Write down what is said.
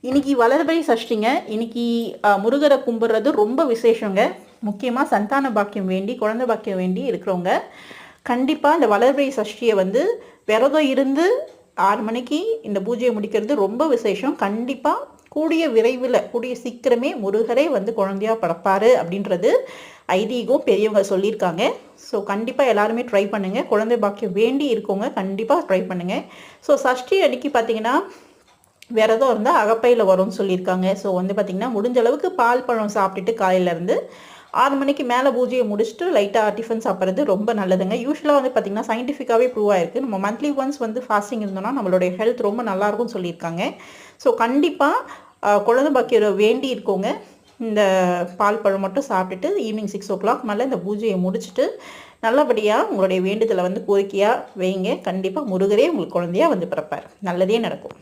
இன்னைக்கு வளர்பிறை சஷ்டிங்க. இன்னைக்கு முருகரை கும்பிட்றது ரொம்ப விசேஷங்க. முக்கியமாக சந்தான பாக்கியம் வேண்டி, குழந்தை பாக்கியம் வேண்டி இருக்கிறவங்க கண்டிப்பாக இந்த வளர்பிறை சஷ்டியை விரதம் இருந்து 6 மணிக்கு இந்த பூஜையை முடிக்கிறது ரொம்ப விசேஷம். கண்டிப்பாக கூடிய சீக்கிரமே முருகரே குழந்தையா பிறப்பாரு அப்படின்றது ஐதீகம், பெரியவங்க சொல்லியிருக்காங்க. ஸோ கண்டிப்பாக எல்லாருமே ட்ரை பண்ணுங்கள். குழந்தை பாக்கியம் வேண்டி இருக்கவங்க கண்டிப்பாக ட்ரை பண்ணுங்கள். ஸோ சஷ்டி அன்னைக்கு பார்த்தீங்கன்னா விரதம் இருந்தால் அகப்பையில் வரும்னு சொல்லியிருக்காங்க. ஸோ பார்த்திங்கன்னா முடிஞ்ச அளவுக்கு பால் பழம் சாப்பிட்டுட்டு காலையிலேருந்து 6 மணிக்கு மேலே பூஜையை முடிச்சுட்டு லைட்டாக டிஃபன் சாப்பிட்றது ரொம்ப நல்லதுங்க. யூஸ்வலாக பார்த்திங்கன்னா சயின்டிஃபிக்காகவே ப்ரூவ் ஆயிருக்கு. நம்ம மந்த்லி ஒன்ஸ் ஃபாஸ்டிங் இருந்தோம்னா நம்மளுடைய ஹெல்த் ரொம்ப நல்லாயிருக்கும்னு சொல்லியிருக்காங்க. ஸோ கண்டிப்பாக குழந்தை பாக்கியம் வேண்டி இருக்கோங்க இந்த பால் பழம் மட்டும் சாப்பிட்டுட்டு ஈவினிங் 6 o'clock மேலே இந்த பூஜையை முடிச்சுட்டு நல்லபடியாக உங்களுடைய வேண்டுதலை கோரிக்கையாக வைங்க. கண்டிப்பாக முருகரே உங்களுக்கு குழந்தையாக பிறப்பார். நல்லதே நடக்கும்.